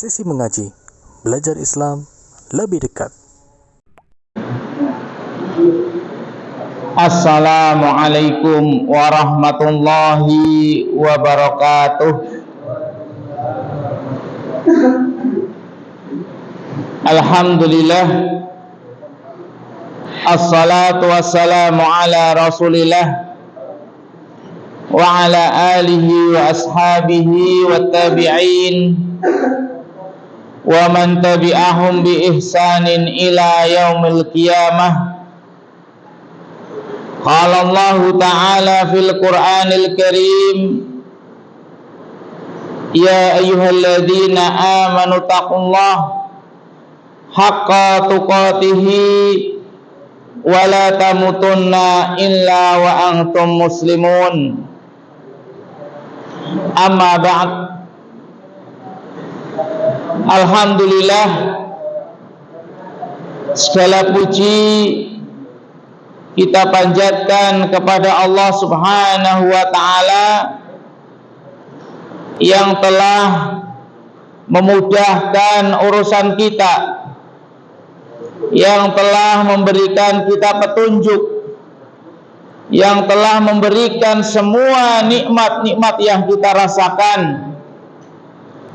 Sesi mengaji, belajar Islam lebih dekat. Assalamualaikum warahmatullahi wabarakatuh. Alhamdulillah, assalatu wassalamu ala rasulillah wa ala alihi wa ashabihi wa tabi'in wa man tabi'ahum bi ihsanin ila yaumil qiyamah. Qala Allah Ta'ala fil Qur'anil Karim, ya ayyuhalladzina amanu taqullaha haqqa tuqatihi wa la tamutunna illa wa antum muslimun. Amma ba'd. Alhamdulillah, segala puji kita panjatkan kepada Allah Subhanahu wa Ta'ala yang telah memudahkan urusan kita, yang telah memberikan kita petunjuk, yang telah memberikan semua nikmat-nikmat yang kita rasakan,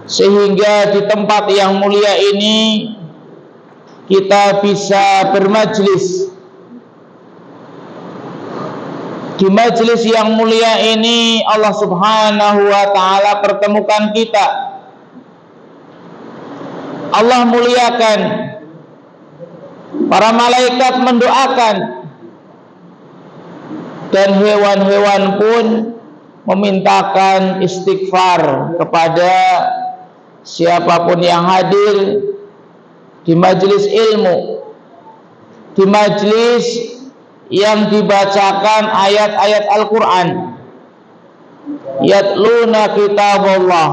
sehingga di tempat yang mulia ini kita bisa bermajlis. Di majlis yang mulia ini Allah Subhanahu wa Ta'ala pertemukan kita. Allah muliakan, para malaikat mendoakan, dan hewan-hewan pun memintakan istighfar kepada siapapun yang hadir di majelis ilmu, di majelis yang dibacakan ayat-ayat Al-Quran, yatluna kitaballah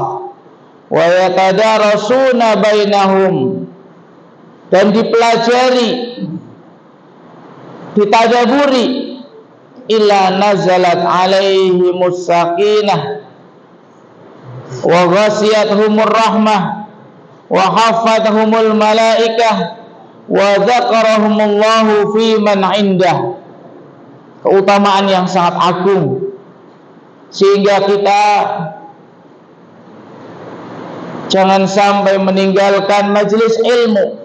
wa yatadarasuna bainahum, dan dipelajari, ditadaburi, illa nazalat alaihimus sakinah wa ghasiyatuhumur rahmah wa hafathahumul malaikah wa dzakarahumullahu fi man indah. Keutamaan yang sangat agung, sehingga kita jangan sampai meninggalkan majelis ilmu,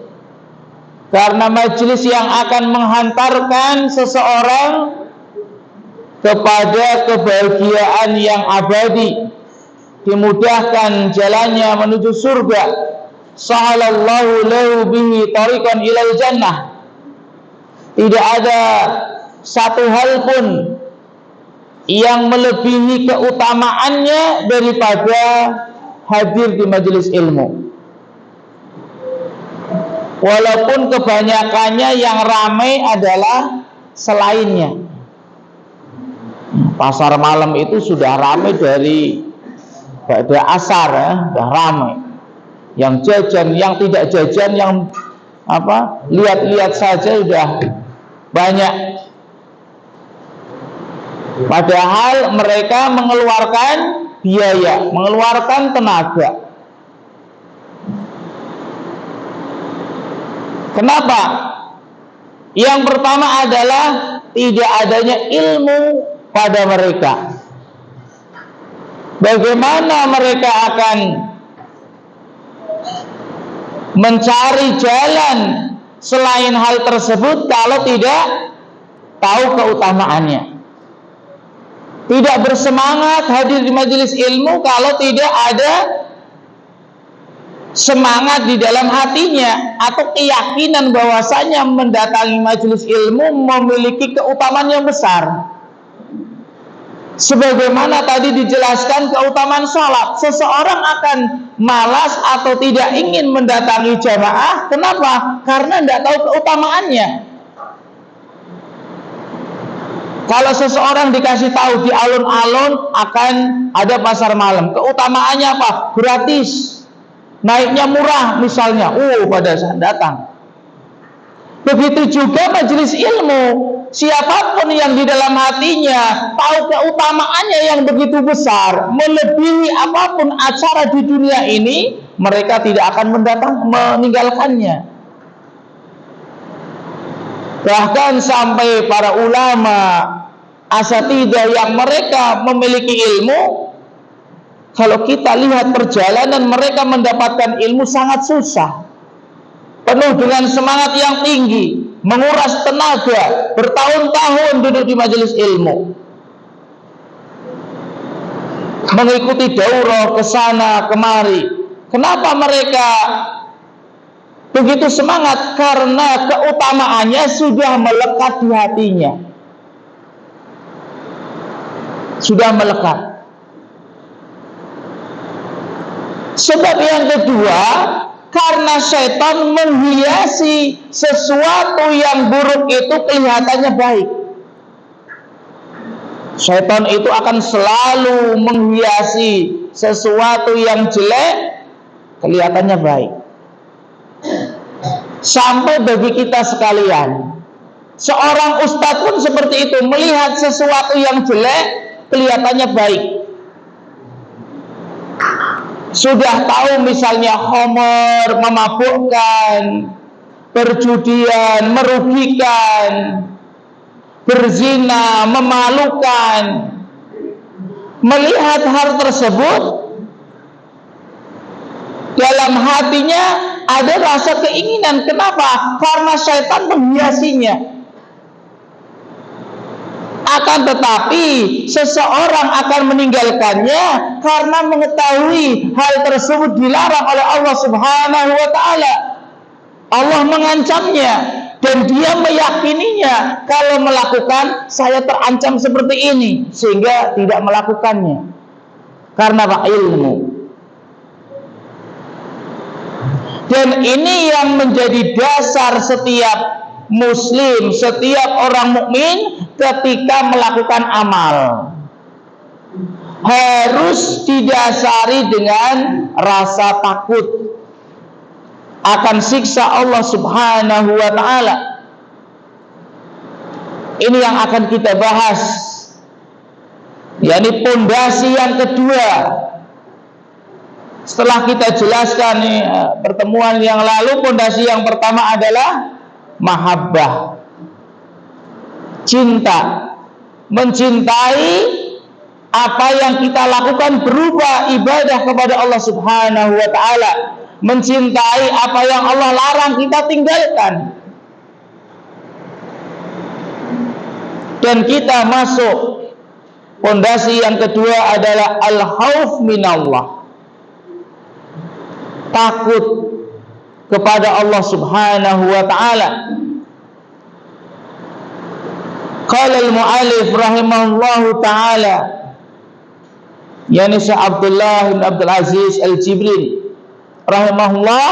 karena majelis yang akan menghantarkan seseorang kepada kebahagiaan yang abadi, dimudahkan jalannya menuju surga. Sahalallahu lahu bihi tariqan ilal jannah. Tidak ada satu hal pun yang melebihi keutamaannya daripada hadir di majelis ilmu. Walaupun kebanyakannya yang ramai adalah selainnya. Pasar malam itu sudah ramai dari pada asar, sudah ramai. Yang jajan, yang tidak jajan, yang lihat-lihat saja sudah banyak. Padahal mereka mengeluarkan biaya, mengeluarkan tenaga. Kenapa? Yang pertama adalah tidak adanya ilmu pada mereka. Bagaimana mereka akan mencari jalan selain hal tersebut kalau tidak tahu keutamaannya? Tidak bersemangat hadir di majelis ilmu kalau tidak ada semangat di dalam hatinya atau keyakinan bahwasanya mendatangi majelis ilmu memiliki keutamaan yang besar. Sebagaimana tadi dijelaskan keutamaan sholat, seseorang akan malas atau tidak ingin mendatangi jamaah. Kenapa? Karena tidak tahu keutamaannya. Kalau seseorang dikasih tahu di alun-alun akan ada pasar malam, keutamaannya apa? Gratis, naiknya murah misalnya, pada saat datang. Begitu juga majelis ilmu, siapapun yang di dalam hatinya tahu keutamaannya yang begitu besar, melebihi apapun acara di dunia ini, mereka tidak akan meninggalkannya. Bahkan sampai para ulama asatidah yang mereka memiliki ilmu, kalau kita lihat perjalanan mereka mendapatkan ilmu sangat susah, penuh dengan semangat yang tinggi, menguras tenaga, bertahun-tahun duduk di majelis ilmu, mengikuti daurah ke sana kemari. Kenapa mereka begitu semangat? Karena keutamaannya sudah melekat di hatinya, sudah melekat. Sebab yang kedua, karena setan menghiasi sesuatu yang buruk itu kelihatannya baik. Setan itu akan selalu menghiasi sesuatu yang jelek kelihatannya baik. Sampai bagi kita sekalian, seorang ustadz pun seperti itu, melihat sesuatu yang jelek kelihatannya baik. Sudah tahu misalnya khamar memabukkan, perjudian merugikan, berzina memalukan, melihat hal tersebut dalam hatinya ada rasa keinginan. Kenapa? Karena syaitan menghiasinya. Akan tetapi seseorang akan meninggalkannya karena mengetahui hal tersebut dilarang oleh Allah Subhanahu wa ta'ala. Allah mengancamnya dan dia meyakininya, kalau melakukan saya terancam seperti ini, sehingga tidak melakukannya karena ilmu. Dan ini yang menjadi dasar setiap muslim, setiap orang mukmin ketika melakukan amal, harus didasari dengan rasa takut akan siksa Allah Subhanahu wa ta'ala. Ini yang akan kita bahas, yakni pondasi yang kedua. Setelah kita jelaskan pertemuan yang lalu, pondasi yang pertama adalah mahabbah, cinta, mencintai apa yang kita lakukan berupa ibadah kepada Allah Subhanahu wa ta'ala, mencintai apa yang Allah larang kita tinggalkan. Dan kita masuk pondasi yang kedua adalah al-khauf minallah, takut kepada Allah Subhanahu wa ta'ala. Qala al-mu'allif rahimahullahu ta'ala, yani Syekh Abdullah bin Abdul Aziz Al-Jibrin rahimahullah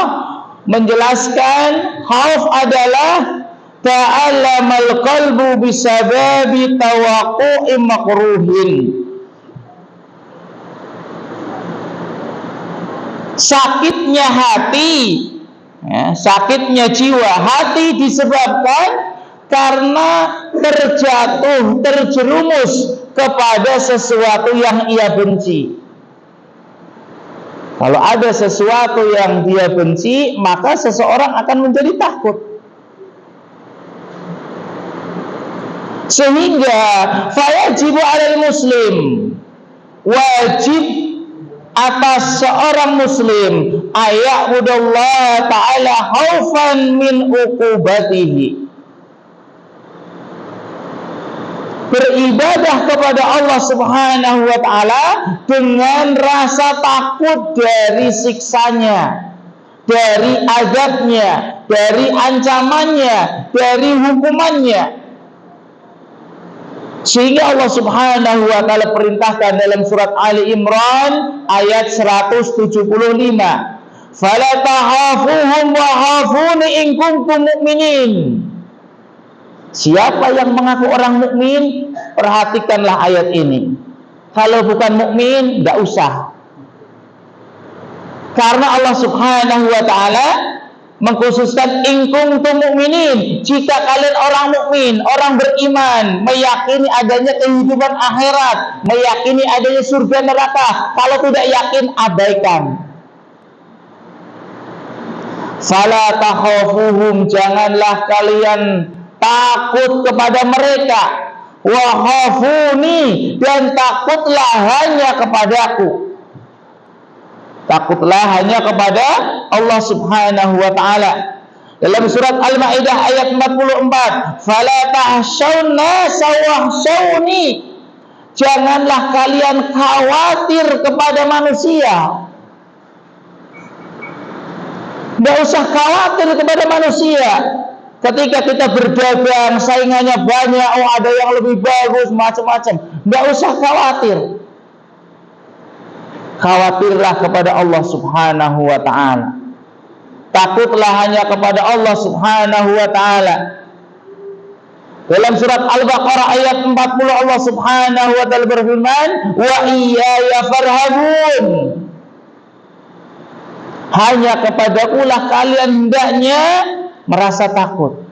menjelaskan khauf adalah ta'allamal qalbu bisababi tawaqqu'i makruhin, sakitnya hati, sakitnya jiwa. Hati disebabkan karena terjatuh, terjerumus kepada sesuatu yang ia benci. Kalau ada sesuatu yang dia benci, maka seseorang akan menjadi takut. Sehingga fayajibu 'alal muslim, wajib atas seorang muslim, ayya'budallaha ta'ala khaufan min uqubatihi, beribadah kepada Allah Subhanahu wa ta'ala dengan rasa takut dari siksanya, dari azabnya, dari ancamannya, dari hukumannya. Sehingga Allah Subhanahu wa ta'ala perintahkan dalam surat Ali Imran ayat 175, fala tahafuhum wa khafuni in kuntum mu'minin. Siapa yang mengaku orang mukmin, perhatikanlah ayat ini. Kalau bukan mukmin, tidak usah. Karena Allah Subhanahu wa ta'ala mengkhususkan in kuntum mu'minin, jika kalian orang mukmin, orang beriman, meyakini adanya kehidupan akhirat, meyakini adanya surga neraka. Kalau tidak yakin, abaikan. Fala takhafuhum, janganlah kalian takut kepada mereka. Wa khafuni, dan takutlah hanya kepadaku. Takutlah hanya kepada Allah Subhanahu wa taala. Dalam surat Al-Maidah ayat 44, fala tahsyawun nasa wahsyawni, janganlah kalian khawatir kepada manusia. Tidak usah khawatir kepada manusia. Ketika kita berdagang, saingannya banyak, oh ada yang lebih bagus, macam-macam. Tidak usah khawatir. Khawatirlah kepada Allah Subhanahu wa ta'ala. Takutlah hanya kepada Allah Subhanahu wa ta'ala. Dalam surat Al-Baqarah ayat 40, Allah Subhanahu wa ta'ala berfirman, wa iyaya farhabun, hanya kepadakulah kalian hendaknya merasa takut.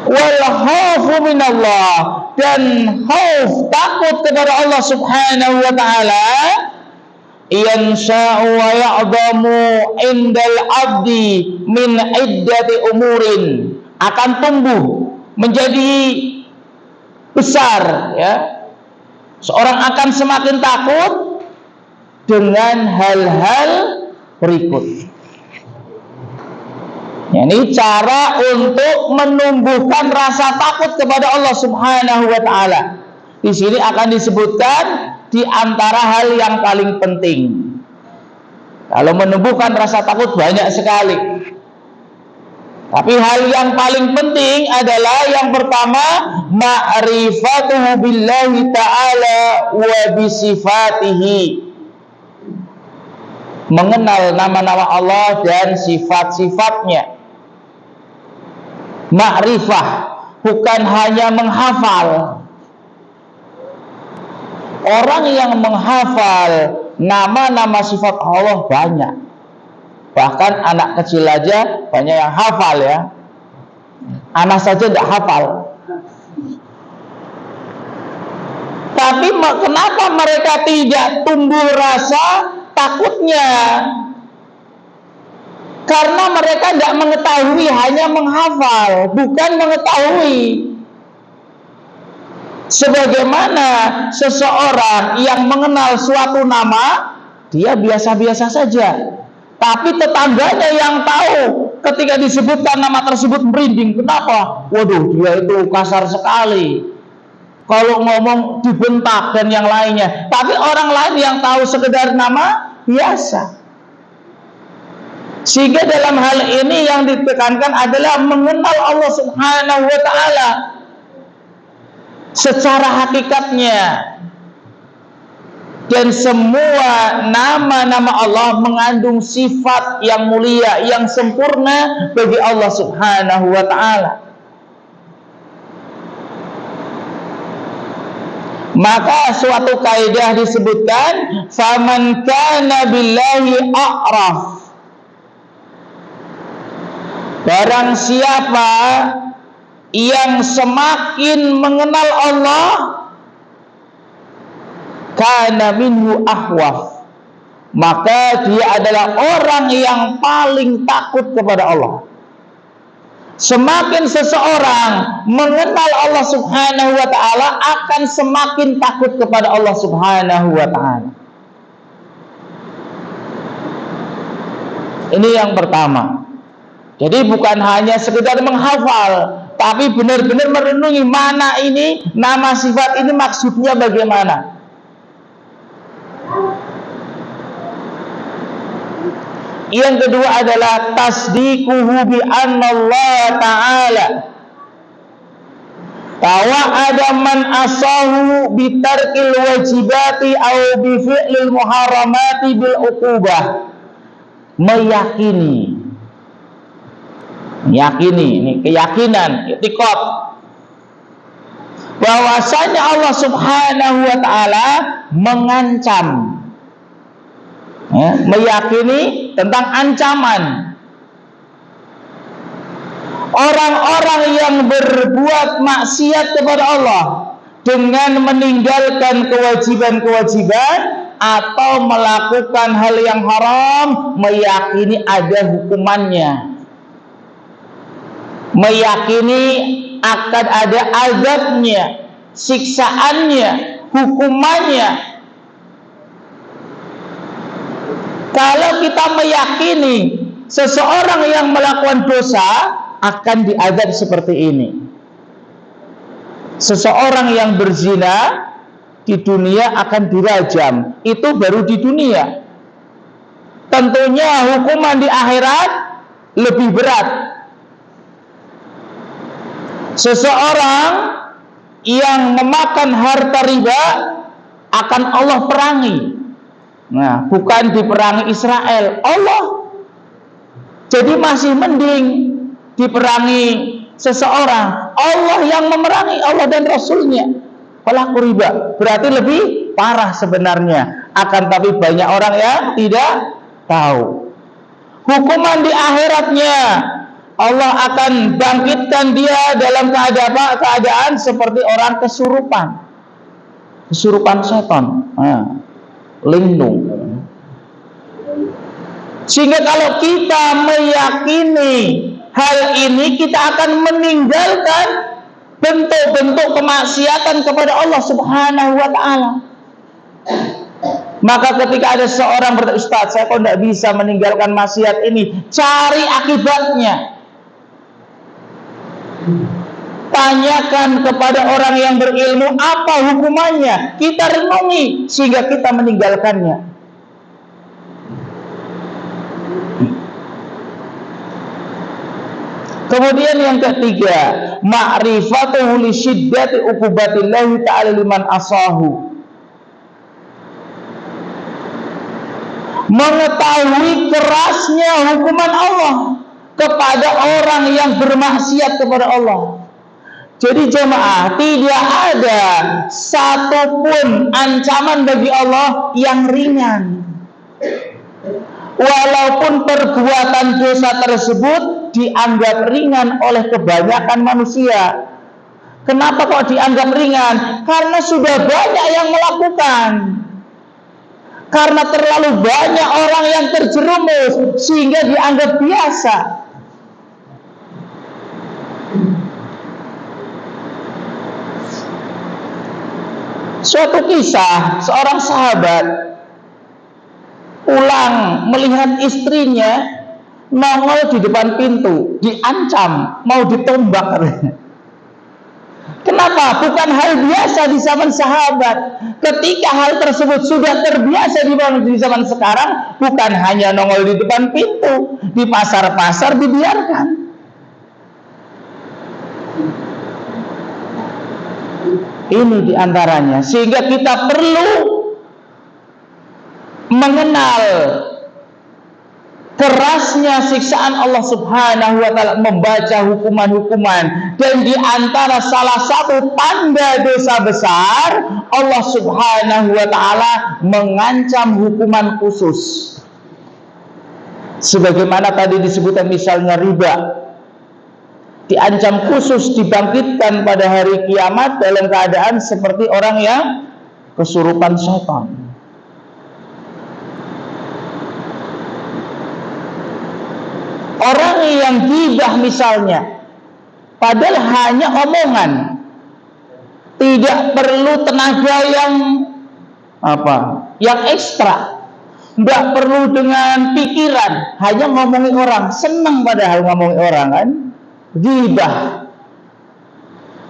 Wal khaufu minallah, dan khauf, takut kepada Allah Subhanahu wa ta'ala, yansha'u wa ya'zamu indal abdi min iddati umurin, akan tumbuh menjadi besar, ya. Seorang akan semakin takut dengan hal-hal berikut. Ini cara untuk menumbuhkan rasa takut kepada Allah Subhanahu wa ta'ala. Di sini akan disebutkan di antara hal yang paling penting. Kalau menumbuhkan rasa takut banyak sekali. Tapi hal yang paling penting adalah yang pertama, ma'rifatuhu billahi ta'ala wa bisifatihi. Mengenal nama-nama Allah dan sifat-sifatnya. Ma'rifah, bukan hanya menghafal. Orang yang menghafal nama-nama sifat Allah banyak. Bahkan anak kecil aja banyak yang hafal, ya. Anak saja tidak hafal. Tapi kenapa mereka tidak tumbuh rasa takutnya? Karena mereka tidak mengetahui, hanya menghafal, bukan mengetahui. Sebagaimana seseorang yang mengenal suatu nama, dia biasa-biasa saja. Tapi tetangganya yang tahu, ketika disebutkan nama tersebut merinding. Kenapa? Waduh, dia itu kasar sekali. Kalau ngomong dibentak dan yang lainnya. Tapi orang lain yang tahu sekedar nama, biasa. Sehingga dalam hal ini yang ditekankan adalah mengenal Allah Subhanahu wa ta'ala secara hakikatnya. Dan semua nama-nama Allah mengandung sifat yang mulia, yang sempurna bagi Allah Subhanahu wa ta'ala. Maka suatu kaidah disebutkan, faman kana billahi a'raf, barang siapa yang semakin mengenal Allah, kana minhu ahwaf, maka dia adalah orang yang paling takut kepada Allah. Semakin seseorang mengenal Allah Subhanahu wa ta'ala, akan semakin takut kepada Allah Subhanahu wa ta'ala. Ini yang pertama. Jadi bukan hanya sekedar menghafal, tapi benar-benar merenungi mana ini, nama sifat ini maksudnya bagaimana. Yang kedua adalah tasdiquhu bi anna Allah ta'ala tawa'ada man asahu bi tarkil wajibati au bi fi'lil muharramati bil uqubah. Meyakini, ini keyakinan, i'tiqad, bahwasanya Allah Subhanahu wa ta'ala mengancam, ya, meyakini tentang ancaman orang-orang yang berbuat maksiat kepada Allah dengan meninggalkan kewajiban-kewajiban atau melakukan hal yang haram, meyakini ada hukumannya, meyakini akan ada azabnya, siksaannya, hukumannya. Kalau kita meyakini seseorang yang melakukan dosa akan diazab seperti ini, seseorang yang berzina di dunia akan dirajam, itu baru di dunia. Tentunya hukuman di akhirat lebih berat. Seseorang yang memakan harta riba akan Allah perangi. Nah, bukan diperangi Israel, Allah. Jadi masih mending diperangi seseorang, Allah yang memerangi, Allah dan Rasulnya. Pelaku riba berarti lebih parah sebenarnya. Akan tapi banyak orang yang tidak tahu. Hukuman di akhiratnya, Allah akan bangkitkan dia dalam keadaan seperti orang kesurupan setan. Linglung. Sehingga kalau kita meyakini hal ini, kita akan meninggalkan bentuk-bentuk kemaksiatan kepada Allah Subhanahu wa ta'ala. Maka ketika ada seorang berkata, Ustaz, saya kok tidak bisa meninggalkan maksiat ini, cari akibatnya. Tanyakan kepada orang yang berilmu apa hukumannya, kita renungi sehingga kita meninggalkannya. Kemudian yang ketiga, ma'rifatuhu li syiddati uqubatillahi ta'ala liman asahu. Mengetahui kerasnya hukuman Allah kepada orang yang bermaksiat kepada Allah. Jadi jemaah, tidak ada satupun ancaman bagi Allah yang ringan. Walaupun perbuatan dosa tersebut dianggap ringan oleh kebanyakan manusia. Kenapa kok dianggap ringan? Karena sudah banyak yang melakukan. Karena terlalu banyak orang yang terjerumus sehingga dianggap biasa. Suatu kisah, seorang sahabat pulang melihat istrinya nongol di depan pintu, diancam mau ditombak. Kenapa? Bukan hal biasa di zaman sahabat. Ketika hal tersebut sudah terbiasa di zaman sekarang, bukan hanya nongol di depan pintu, di pasar-pasar dibiarkan. Ini diantaranya. Sehingga kita perlu mengenal kerasnya siksaan Allah Subhanahu wa ta'ala, membaca hukuman-hukuman. Dan diantara salah satu tanda dosa besar, Allah Subhanahu wa ta'ala mengancam hukuman khusus. Sebagaimana tadi disebutkan misalnya riba, diancam khusus dibangkitkan pada hari kiamat dalam keadaan seperti orang yang kesurupan setan. Orang yang ghibah misalnya, padahal hanya omongan, tidak perlu tenaga yang ekstra, tidak perlu dengan pikiran, hanya ngomongin orang, senang padahal ngomongin orang kan. Ghibah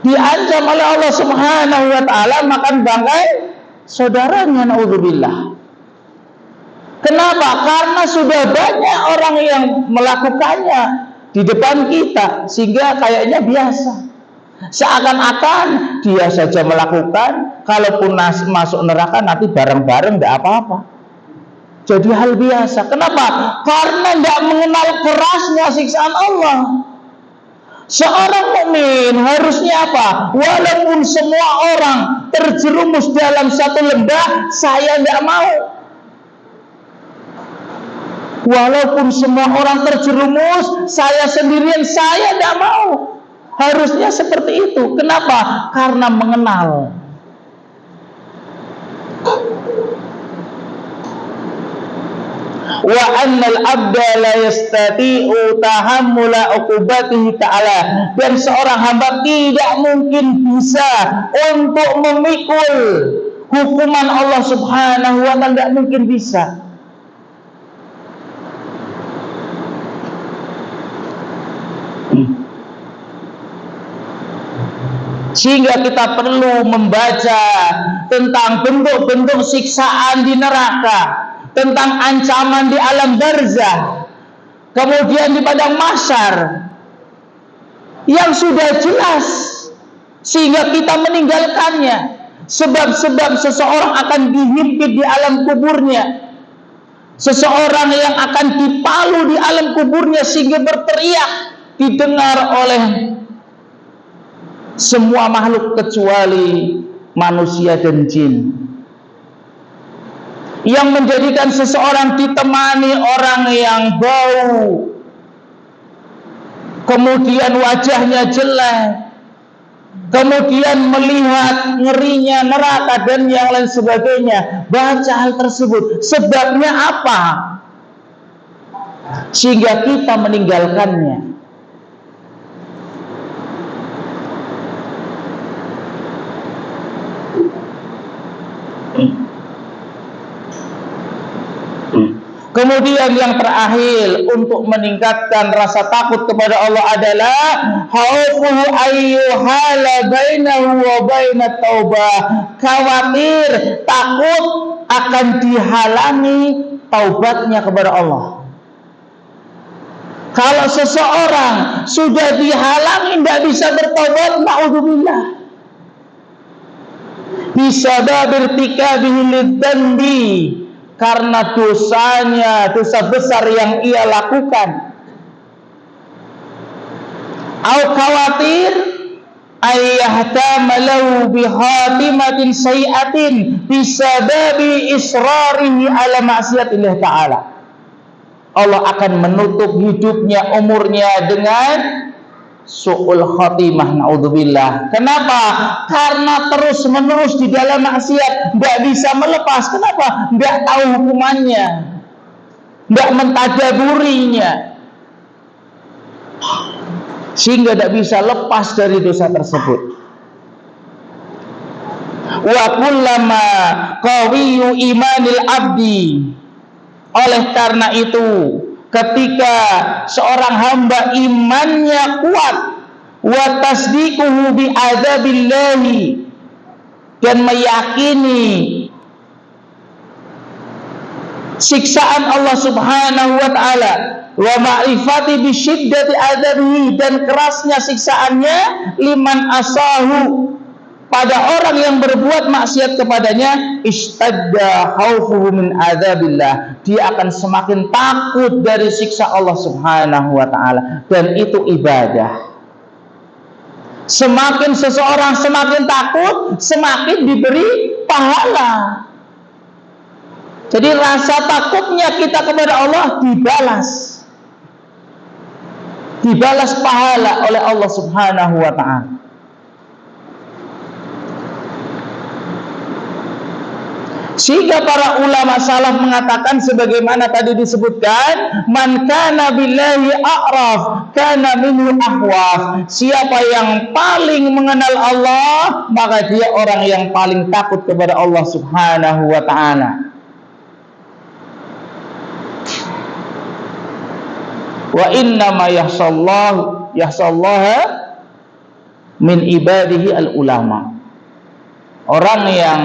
diancam oleh Allah Subhanahu wa ta'ala makan bangkai saudaranya, naudzubillah. Kenapa? Karena sudah banyak orang yang melakukannya di depan kita, sehingga kayaknya biasa. Seakan-akan dia saja melakukan, kalaupun masuk neraka nanti bareng-bareng tidak apa-apa. Jadi hal biasa. Kenapa? Karena tidak mengenal kerasnya siksaan Allah. Seorang mukmin harusnya apa? Walaupun semua orang terjerumus dalam satu lembah, saya tidak mau. Walaupun semua orang terjerumus, saya sendirian, saya tidak mau. Harusnya seperti itu. Kenapa? Karena mengenal. wa annal abda la yastati'u tahammula uqubatihi ta'ala, dan seorang hamba tidak mungkin bisa untuk memikul hukuman Allah Subhanahu wa ta'ala, tidak mungkin bisa. Sehingga kita perlu membaca tentang bentuk-bentuk siksaan di neraka, tentang ancaman di alam barzah, kemudian di padang mahsyar, yang sudah jelas, sehingga kita meninggalkannya. Sebab-sebab seseorang akan dihimpit di alam kuburnya, seseorang yang akan dipalu di alam kuburnya sehingga berteriak didengar oleh semua makhluk kecuali manusia dan jin, yang menjadikan seseorang ditemani orang yang bau, kemudian wajahnya jelek, kemudian melihat ngerinya neraka dan yang lain sebagainya. Baca hal tersebut, sebabnya apa sehingga kita meninggalkannya. Kemudian yang terakhir untuk meningkatkan rasa takut kepada Allah adalah khaufuhu ayyuhala bainahu wa bainat taubah, khawatir, takut akan dihalangi taubatnya kepada Allah. Kalau seseorang sudah dihalangi tidak bisa bertaubat, naudzubillah, bisababil tikabihi lidzambi, karena dosanya, dosa besar yang ia lakukan. Au khawatir ayyahtamalau bihatimatin sayiatin bisababi israrihi ala ma'siyatillah ta'ala. Allah akan menutup hidupnya, umurnya dengan su'ul khatimah, naudzubillah. Kenapa? Karena terus menerus di dalam maksiat, tidak bisa melepas. Kenapa? Tidak tahu hukumannya, tidak mentadaburinya, sehingga tidak bisa lepas dari dosa tersebut. Wa kullama qawiyyu imanil abdi, oleh karena itu ketika seorang hamba imannya kuat, wa tasdiquhu bi adzabillahi, dan meyakini siksaan Allah Subhanahu wa taala, wa ma'rifati bi syiddati adzabihi, dan kerasnya siksaannya, liman asahu, pada orang yang berbuat maksiat kepadanya, istadda khaufuhu min adzabillah, dia akan semakin takut dari siksa Allah Subhanahu wa taala, dan itu ibadah. Semakin seseorang semakin takut, semakin diberi pahala. Jadi rasa takutnya kita kepada Allah dibalas pahala oleh Allah Subhanahu wa taala. Sehingga para ulama salaf mengatakan sebagaimana tadi disebutkan, man kana billahi a'raf kana minhu ahwaf, siapa yang paling mengenal Allah, maka dia orang yang paling takut kepada Allah Subhanahu wa taala. Wa inna ma yahsallaha min ibadihi al ulama, orang yang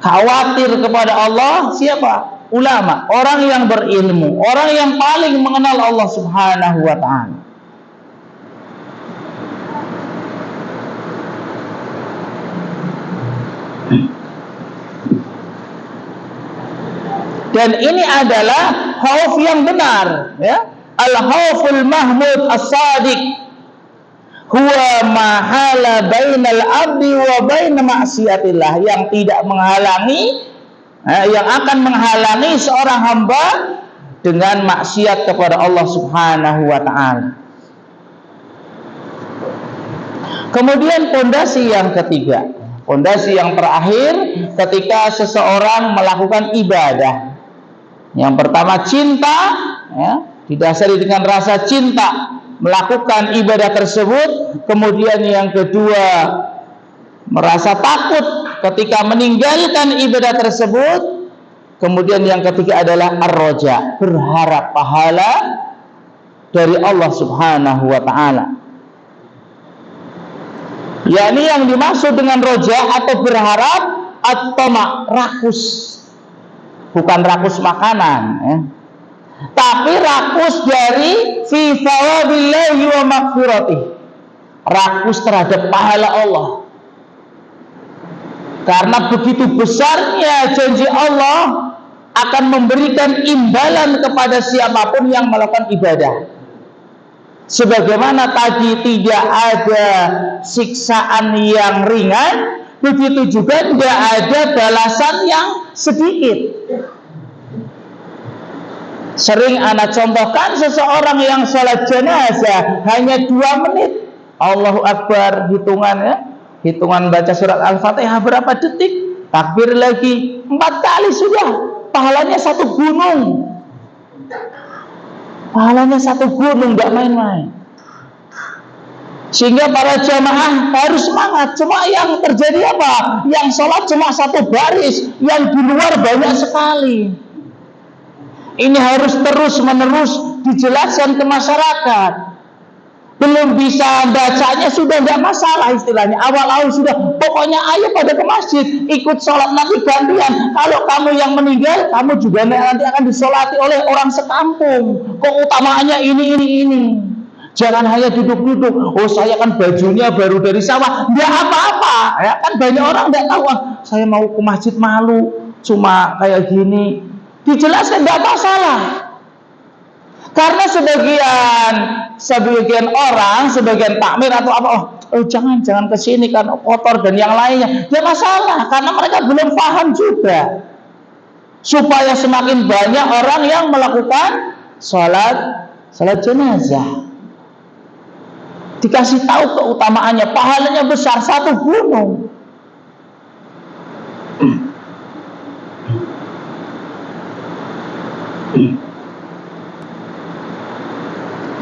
khawatir kepada Allah siapa? Ulama, orang yang berilmu, orang yang paling mengenal Allah Subhanahu wa ta'ala. Dan ini adalah khauf yang benar, ya. Al-khauful mahmud as-sadiq huwa mahala bainal abdi wa baina ma'siyatillah, yang tidak menghalangi, yang akan menghalangi seorang hamba dengan maksiat kepada Allah Subhanahu wa ta'ala. Kemudian pondasi yang ketiga, pondasi yang terakhir, ketika seseorang melakukan ibadah, Yang pertama cinta, ya, didasari dengan rasa cinta melakukan ibadah tersebut. Kemudian yang kedua, merasa takut ketika meninggalkan ibadah tersebut. Kemudian yang ketiga adalah ar-raja, berharap pahala dari Allah Subhanahu wa ta'ala. Yakni yang dimaksud dengan roja atau berharap at-tama, rakus. Bukan rakus makanan, ya. Tapi rakus dari fi thawabillahi wa maghfiratih. Rakus terhadap pahala Allah. Karena begitu besarnya janji Allah akan memberikan imbalan kepada siapapun yang melakukan ibadah. Sebagaimana tadi tidak ada siksaan yang ringan, begitu juga tidak ada balasan yang sedikit. Sering anak contohkan seseorang yang sholat jenazah hanya 2 menit. Allahu Akbar, hitungan baca surat Al-Fatihah berapa detik, takbir lagi 4 kali sudah, pahalanya 1 gunung. Pahalanya 1 gunung, gak main-main. Sehingga para jamaah harus semangat. Cuma yang terjadi apa? Yang sholat cuma 1 baris, yang di luar banyak sekali. Ini harus terus-menerus dijelaskan ke masyarakat. Belum bisa bacanya sudah tidak masalah istilahnya. Awal-awal sudah, pokoknya ayo pada ke masjid, ikut sholat nanti gantian. Kalau kamu yang meninggal, kamu juga nanti akan disolati oleh orang sekampung. Keutamaannya ini. Jangan hanya duduk-duduk. Oh, saya kan bajunya baru dari sawah. Tidak apa-apa. Ya, kan banyak orang tidak tahu. Saya mau ke masjid malu, cuma kayak gini. Dijelaskan tidak masalah. Karena sebagian orang, sebagian takmir atau apa, jangan ke sini karena kotor dan yang lainnya. Tidak masalah, karena mereka belum paham juga. Supaya semakin banyak orang yang melakukan salat jenazah. Dikasih tahu keutamaannya, pahalanya besar, 1 gunung.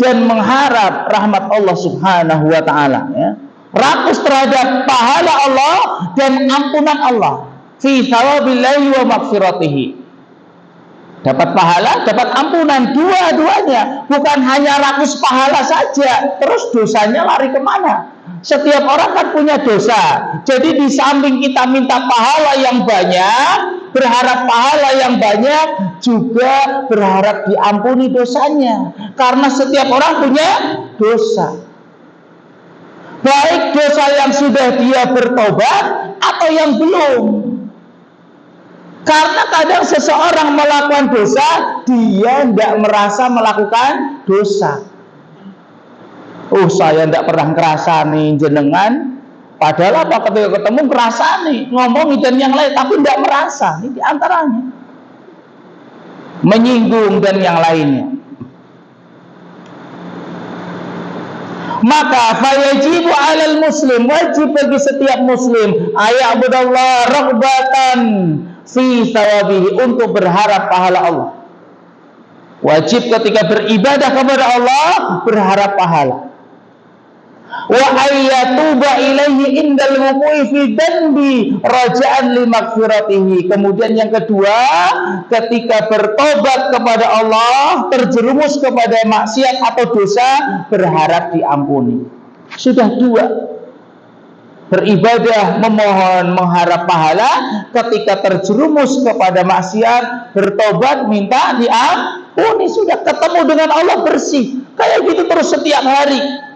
Dan mengharap rahmat Allah Subhanahu wa ta'ala, ya. Rakus terhadap pahala Allah dan ampunan Allah. Fi thawabillahi wa maghfiratihi. Dapat pahala, dapat ampunan, dua-duanya. Bukan hanya rakus pahala saja, terus dosanya lari kemana? Setiap orang kan punya dosa. Jadi di samping kita minta pahala yang banyak, berharap pahala yang banyak, juga berharap diampuni dosanya. Karena setiap orang punya dosa. Baik dosa yang sudah dia bertobat atau yang belum. Karena kadang seseorang melakukan dosa, dia tidak merasa melakukan dosa. Oh, saya tidak pernah ngerasani jenengan. Padahal apa ketika ketemu ngerasani, ngomong dan yang lain, tapi tidak merasa. Ini diantaranya menyinggung dan yang lainnya. Maka fayajibu 'alal muslim, wajib bagi setiap muslim aya'budallah raghbatan fi thawabihi, untuk berharap pahala Allah. Wajib ketika beribadah kepada Allah berharap pahala. Wa ayyatuba ilaihi indal wuqu'i fi dzanbi raja'an li maghfiratihi. Kemudian yang kedua, ketika bertobat kepada Allah, terjerumus kepada maksiat atau dosa, berharap diampuni. Sudah 2. Beribadah memohon mengharap pahala, ketika terjerumus kepada maksiat bertobat minta diampuni, sudah ketemu dengan Allah bersih. Kayak gitu terus setiap hari.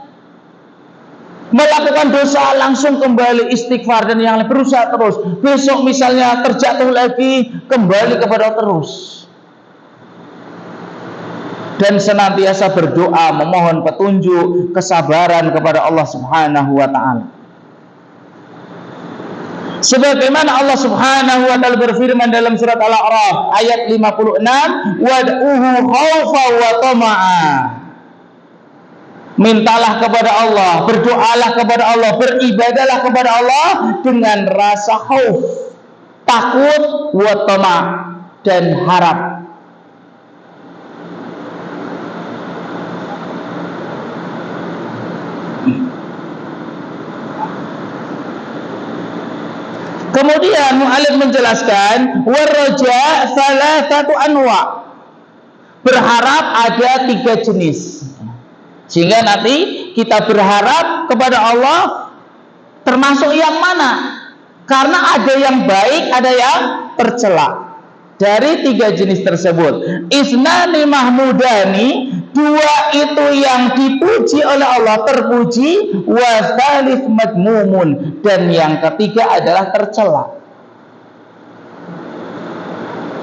Melakukan dosa langsung kembali istighfar dan yang lain, berusaha terus. Besok misalnya terjatuh lagi, kembali kepada terus. Dan senantiasa berdoa memohon petunjuk, kesabaran kepada Allah Subhanahu wa ta'ala. Sebagaimana Allah Subhanahu wa ta'ala berfirman dalam surat Al-A'raf ayat 56, wad'uhu khaufa wa tama'a. Mintalah kepada Allah, berdoalah kepada Allah, beribadahlah kepada Allah dengan rasa khauf, takut, wa tama', dan harap. Kemudian mu'alif menjelaskan warraja salasatu anwa. Berharap ada 3 jenis. Sehingga nanti kita berharap kepada Allah termasuk yang mana? Karena ada yang baik, ada yang tercela. Dari 3 jenis tersebut, isnani mahmudani, 2 itu yang dipuji oleh Allah, terpuji, wa tsalits madmumun, dan yang ketiga adalah tercela.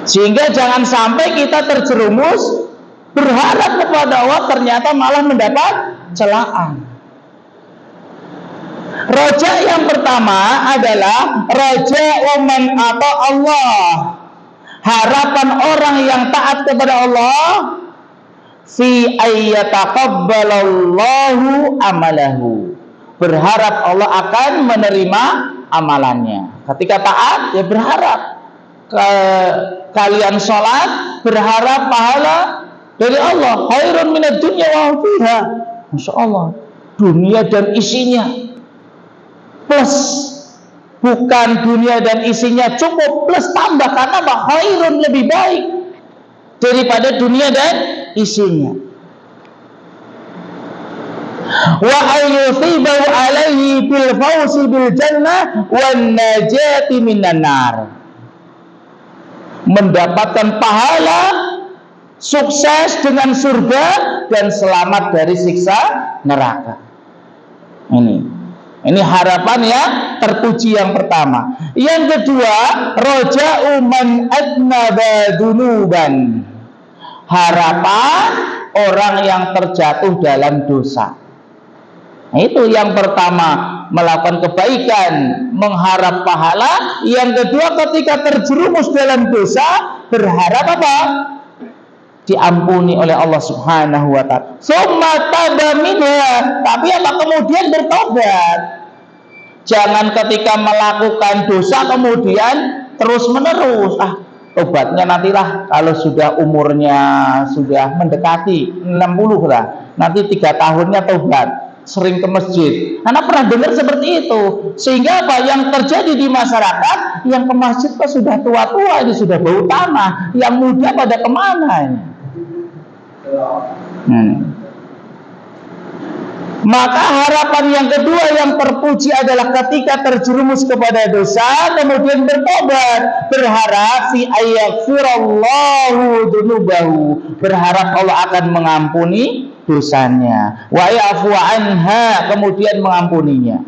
Sehingga jangan sampai kita terjerumus berharap kepada Allah ternyata malah mendapat celaan. Roja yang pertama adalah roja man atau Allah. Harapan orang yang taat kepada Allah fi ayyataqabbalallahu amalahu. Berharap Allah akan menerima amalannya. Ketika taat, ya berharap. Kalian sholat, berharap pahala dari Allah. Khairun minad dunya wa fiha. Masya Allah, dunia dan isinya plus, bukan dunia dan isinya cukup, plus tambah, karena apa? Khairun, lebih baik daripada dunia dan isinya. Wa ayyuthibahu alaihi bil fawzi bil jannah wan najati minan nar. Mendapatkan pahala, sukses dengan surga, dan selamat dari siksa neraka. Ini harapan yang terpuji yang pertama. Yang kedua, roja'u man adnaba dunuban. Harapan orang yang terjatuh dalam dosa. Nah, itu yang pertama, melakukan kebaikan, mengharap pahala. Yang kedua, ketika terjerumus dalam dosa, berharap apa? Diampuni oleh Allah Subhanahu wa ta'ala. Summa taba minha, tapi apa? Kemudian bertobat. Jangan ketika melakukan dosa kemudian terus menerus, tobatnya nantilah kalau sudah umurnya sudah mendekati 60 lah, nanti 3 tahunnya tobat, sering ke masjid. Karena pernah dengar seperti itu. Sehingga apa yang terjadi di masyarakat, yang ke masjid kok sudah tua-tua, ini sudah bau tanah, yang muda pada kemana ini? Maka harapan yang kedua yang terpuji adalah ketika terjerumus kepada dosa kemudian bertobat, berharap fi ayaghfirallahu dzunubahu, berharap Allah akan mengampuni dosanya, wa ya'fu anha, kemudian mengampuninya.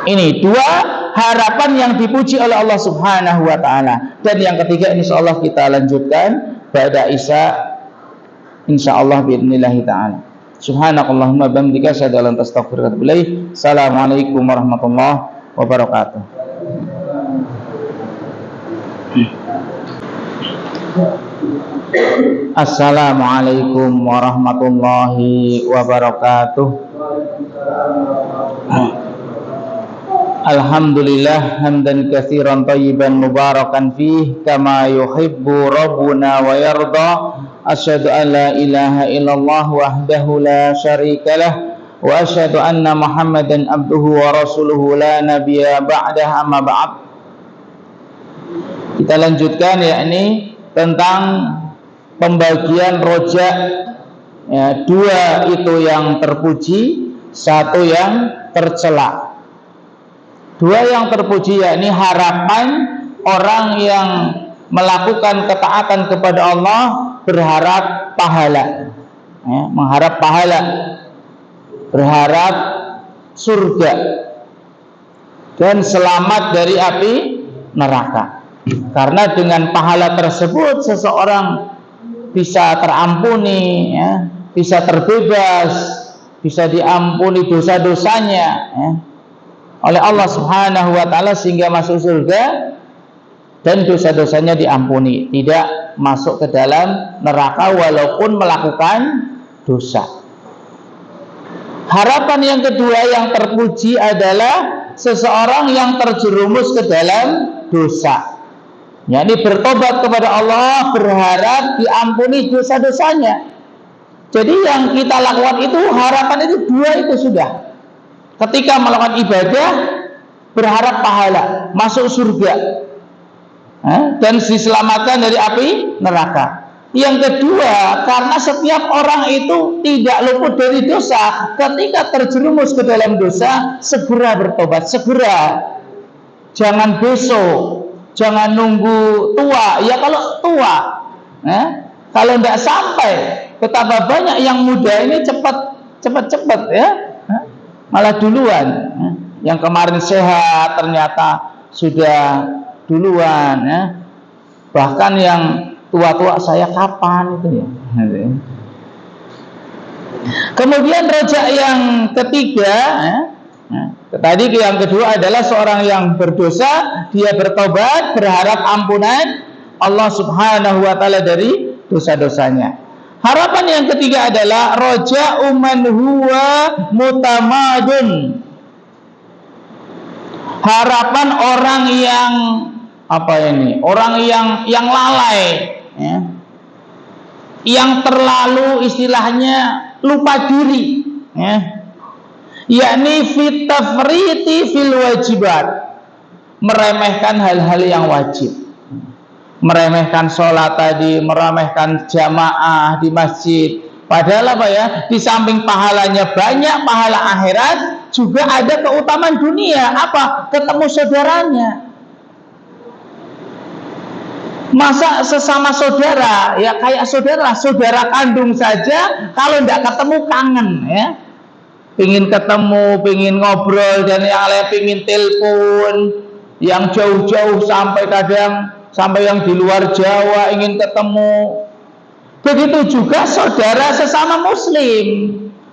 Ini 2 harapan yang dipuji oleh Allah Subhanahu wa ta'ala. Dan yang ketiga insyaallah kita lanjutkan pada Isya insyaallah biidznillah ta'ala. Subhanakallahumma bihamdika asyhadu an la ilaha illa anta astaghfiruka wa atubu ilaik. Assalamualaikum warahmatullahi wabarakatuh. Assalamualaikum warahmatullahi wabarakatuh. Alhamdulillah hamdan katsiran thayyiban mubarakan fih kama yuhibbu rabbuna wa yarda. Asyhadu an la ilaha illallah wahdahu la syarikalah wa asyhadu anna Muhammadan abduhu wa rasuluhu la nabiyya ba'dah, amma ba'd. Kita lanjutkan yakni tentang pembagian roja ya, 2 itu yang terpuji, 1 yang tercela. 2 yang terpuji yakni harapan orang yang melakukan ketaatan kepada Allah, berharap pahala ya, mengharap pahala, berharap surga dan selamat dari api neraka. Karena dengan pahala tersebut seseorang bisa terampuni ya, bisa terbebas, bisa diampuni dosa-dosanya ya, oleh Allah Subhanahu wa ta'ala, sehingga masuk surga dan dosa-dosanya diampuni, tidak masuk ke dalam neraka walaupun melakukan dosa. Harapan yang kedua yang terpuji adalah seseorang yang terjerumus ke dalam dosa, yakni bertobat kepada Allah, berharap diampuni dosa-dosanya. Jadi yang kita lakukan itu, harapan itu 2 itu sudah. ketika melakukan ibadah berharap pahala, masuk surga, dan diselamatkan dari api neraka. Yang kedua, karena setiap orang itu tidak luput dari dosa. Ketika terjerumus ke dalam dosa, segera bertobat, segera. Jangan besok, jangan nunggu tua. Ya kalau tua, kalau tidak sampai, betapa banyak yang muda ini cepat ya, malah duluan. Yang kemarin sehat ternyata sudah duluan, ya. Bahkan yang tua-tua, saya kapan itu ya. Kemudian rojak yang ketiga, tadi yang kedua adalah seorang yang berdosa, dia bertobat, berharap ampunan Allah Subhanahu wa taala dari dosa-dosanya. Harapan yang ketiga adalah roja'u man huwa mutamadun. Harapan orang yang orang yang lalai, ya. Yang terlalu istilahnya lupa diri, ya. Yakni fit tafriti fil wajibat, meremehkan hal-hal yang wajib, meremehkan sholat tadi, meremehkan jamaah di masjid. Padahal apa ya, di samping pahalanya banyak, pahala akhirat, juga ada keutamaan dunia. Apa? Ketemu saudaranya. Masa sesama saudara, ya kayak saudara kandung saja, kalau tidak ketemu kangen, ya. Pingin ketemu, pingin ngobrol, dan yang lain pingin telepon, yang jauh-jauh sampai kadang sampai yang di luar Jawa ingin ketemu. Begitu juga saudara sesama muslim,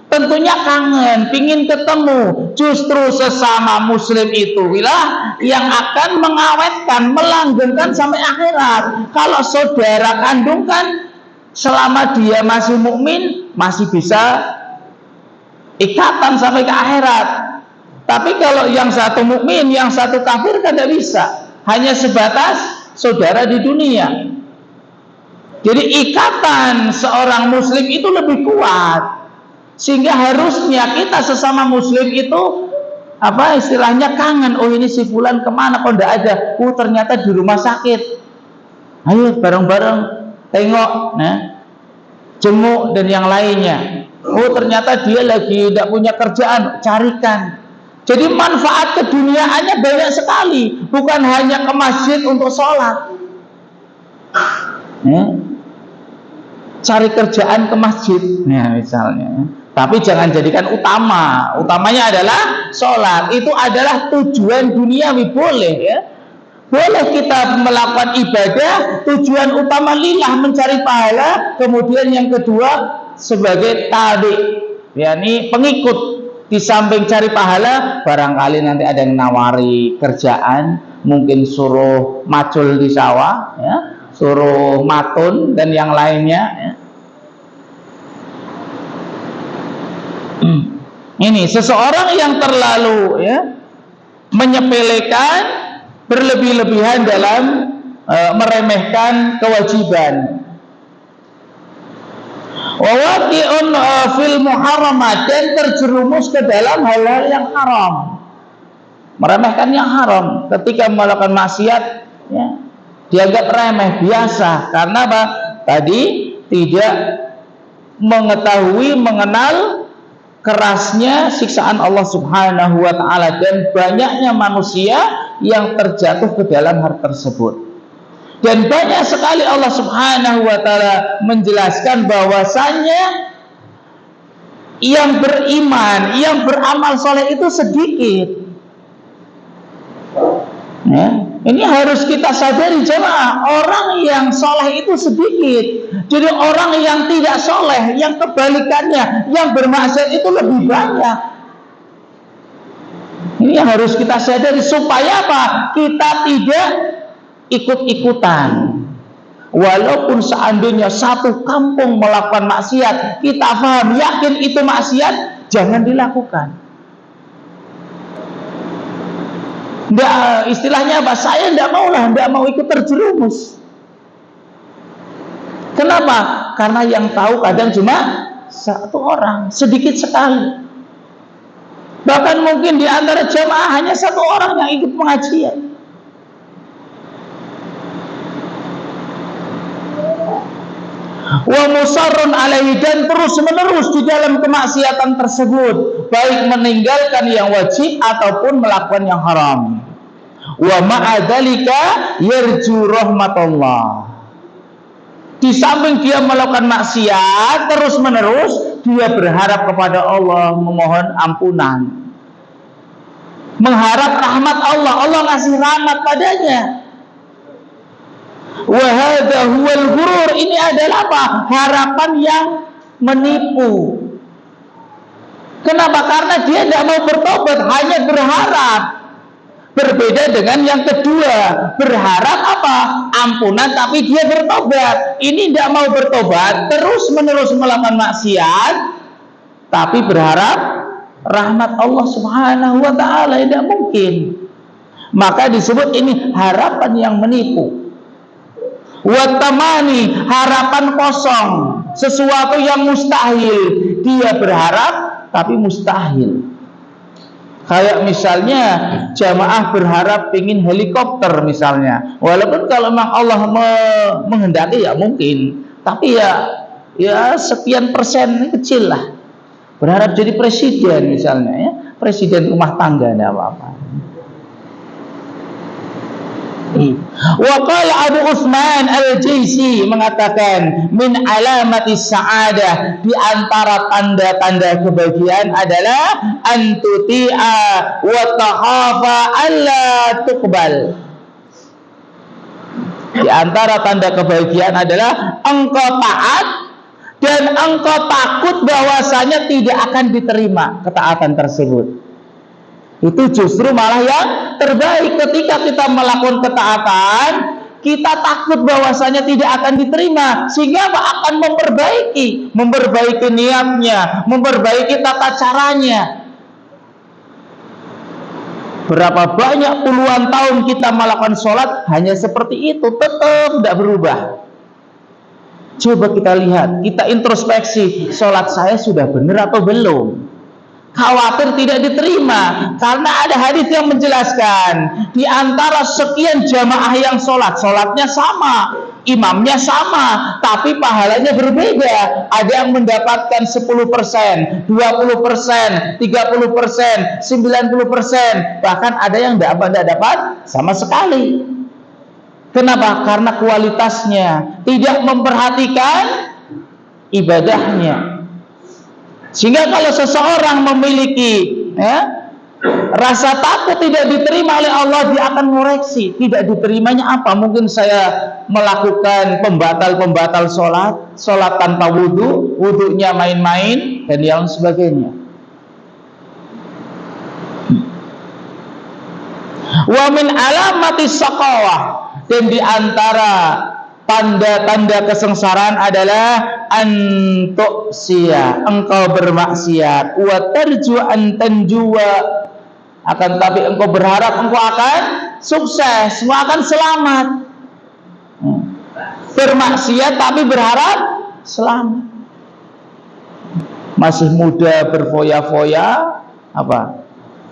tentunya kangen, pingin ketemu. Justru sesama muslim itulah yang akan mengawetkan, melanggengkan sampai akhirat. Kalau saudara kandung kan selama dia masih mukmin masih bisa ikatan sampai ke akhirat. Tapi kalau yang satu mukmin, yang satu kafir kan tidak bisa. Hanya sebatas saudara di dunia. Jadi ikatan seorang muslim itu lebih kuat. Sehingga harusnya kita sesama muslim itu istilahnya kangen. Oh, ini si fulan kemana kok tidak ada? Oh, ternyata di rumah sakit. Ayo bareng-bareng tengok, jenguk dan yang lainnya. Oh, ternyata dia lagi tidak punya kerjaan, carikan. Jadi manfaat keduniaannya banyak sekali, bukan hanya ke masjid untuk sholat. Cari kerjaan ke masjid, misalnya. Tapi jangan jadikan utama. Utamanya adalah sholat. Itu adalah tujuan duniawi, boleh, ya. Boleh kita melakukan ibadah, tujuan utama lillah, mencari pahala. Kemudian yang kedua sebagai tabi, yakni pengikut. Di samping cari pahala, barangkali nanti ada yang nawari kerjaan, mungkin suruh macul di sawah, ya, suruh matun dan yang lainnya, ya. Ini seseorang yang terlalu, ya, menyepelekan, berlebih-lebihan dalam meremehkan kewajiban. Wawaqi'un fil muharramat, dan terjerumus ke dalam hal-hal yang haram, meremehkan yang haram. Ketika melakukan maksiat, ya, dianggap remeh, biasa. Karena apa? Tadi tidak mengetahui, mengenal kerasnya siksaan Allah Subhanahu wa taala, dan banyaknya manusia yang terjatuh ke dalam hal tersebut. Dan banyak sekali Allah Subhanahu wa taala menjelaskan bahwasannya yang beriman, yang beramal soleh itu sedikit. Ya, ini harus kita sadari jemaah, orang yang soleh itu sedikit. Jadi orang yang tidak soleh, yang kebalikannya, yang bermaksiat itu lebih banyak. Ini yang harus kita sadari, supaya apa? Kita tidak ikut-ikutan. Walaupun seandainya satu kampung melakukan maksiat, kita paham, yakin itu maksiat, jangan dilakukan. Nggak, istilahnya apa? Saya tidak mau ikut terjerumus. Kenapa? Karena yang tahu kadang cuma satu orang, sedikit sekali. Bahkan mungkin di antara jamaah hanya satu orang yang ikut pengajian. Wa musarrun alaihi, dan terus menerus di dalam kemaksiatan tersebut, baik meninggalkan yang wajib ataupun melakukan yang haram. Wa ma'adzalika yarju rahmatullah. Di samping dia melakukan maksiat terus menerus, dia berharap kepada Allah, memohon ampunan, mengharap rahmat Allah. Allah ngasih rahmat padanya. Wa hadza huwal ghurur, ini adalah apa? Harapan yang menipu. Kenapa? Karena dia tidak mau bertobat, hanya berharap. Berbeda dengan yang kedua, berharap apa? Ampunan, tapi dia bertobat. Ini tidak mau bertobat, terus menerus melakukan maksiat, tapi berharap rahmat Allah Subhanahu wa ta'ala. Tidak mungkin. Maka disebut ini harapan yang menipu. Watamani, harapan kosong, sesuatu yang mustahil. Dia berharap tapi mustahil. Kayak misalnya jamaah berharap ingin helikopter misalnya, walaupun kalau memang Allah menghendaki ya mungkin, tapi ya sekian persen kecil lah. Berharap jadi presiden misalnya, ya presiden rumah tangga, tidak apa-apa. Wa qala Abu Utsman Al-Jaisi mengatakan, min alamati sa'adah, di antara tanda-tanda kebahagiaan adalah antuti'a wa takhafa alla tuqbal. Di antara tanda kebahagiaan adalah engkau taat dan engkau takut bahwasanya tidak akan diterima ketaatan tersebut. Itu justru malah yang terbaik. Ketika kita melakukan ketaatan, kita takut bahwasanya tidak akan diterima, sehingga akan memperbaiki niatnya, memperbaiki tata caranya. Berapa banyak puluhan tahun kita melakukan sholat hanya seperti itu, tetap tidak berubah. Coba kita lihat, kita introspeksi, sholat saya sudah benar atau belum? Khawatir tidak diterima, karena ada hadis yang menjelaskan, di antara sekian jamaah yang sholatnya sama, imamnya sama, tapi pahalanya berbeda. Ada yang mendapatkan 10%, 20%, 30%, 90%, bahkan ada yang tidak dapat sama sekali. Kenapa? Karena kualitasnya, tidak memperhatikan ibadahnya. Sehingga kalau seseorang memiliki rasa takut tidak diterima oleh Allah, dia akan mengoreksi. Tidak diterimanya apa? Mungkin saya melakukan pembatal sholat tanpa wudhu, wudhunya main-main, dan yang sebagainya. Wa min alamati saqawah, dan di antara tanda-tanda kesengsaraan adalah antu'siya, engkau bermaksiat, wa tarju an tanjuwa, akan tapi engkau berharap engkau akan sukses, engkau akan selamat. Bermaksiat tapi berharap selamat. Masih muda berfoya-foya, apa?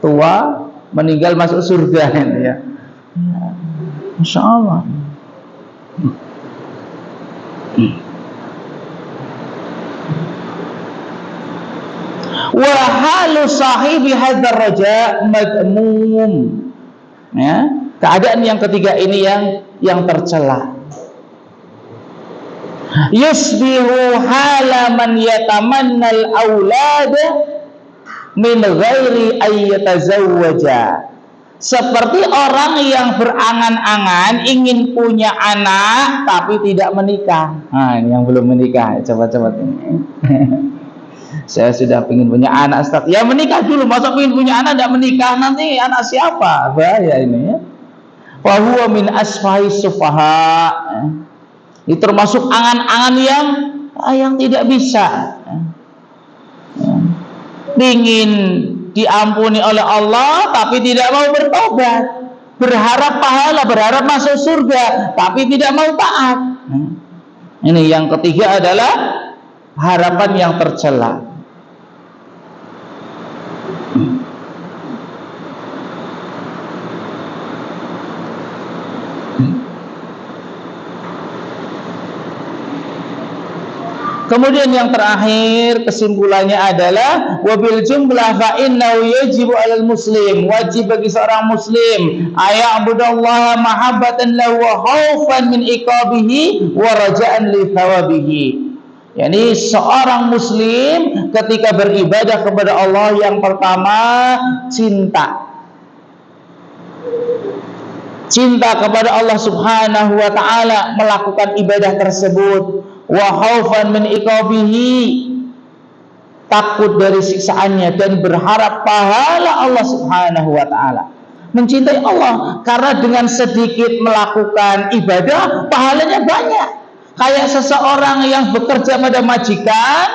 Tua meninggal masuk surga, ya. Masya Allah. Wa halu sahibi hadzal raja madmum. Ya, keadaan yang ketiga ini yang tercela. Yusbihu hala man yatamannal aulada min ghairi ayyatazawwaja. Seperti orang yang berangan-angan ingin punya anak tapi tidak menikah. Nah, ini yang belum menikah, coba-coba ini. Saya sudah ingin punya anak, Ustaz. Ya menikah dulu, masa ingin punya anak tidak menikah, nanti anak siapa? Bahaya ini, ya. Wa huwa min asfahi sufaha. Itu termasuk angan-angan yang tidak bisa. Ingin diampuni oleh Allah tapi tidak mau bertobat, berharap pahala, berharap masuk surga tapi tidak mau taat. Ini yang ketiga adalah harapan yang tercela. Kemudian yang terakhir kesimpulannya adalah wabil jumlah fa innahu yajibu 'alal muslim, wajib bagi seorang muslim aya'budallaha mahabbatan lahu wa khaufan min iqabihi wa raja'an li thawabihi. Yani seorang muslim ketika beribadah kepada Allah yang pertama cinta kepada Allah Subhanahu wa taala, melakukan ibadah tersebut, wa khaufan min iqabihi, takut dari siksaannya dan berharap pahala Allah Subhanahu wa taala. Mencintai Allah karena dengan sedikit melakukan ibadah pahalanya banyak. Kayak seseorang yang bekerja pada majikan,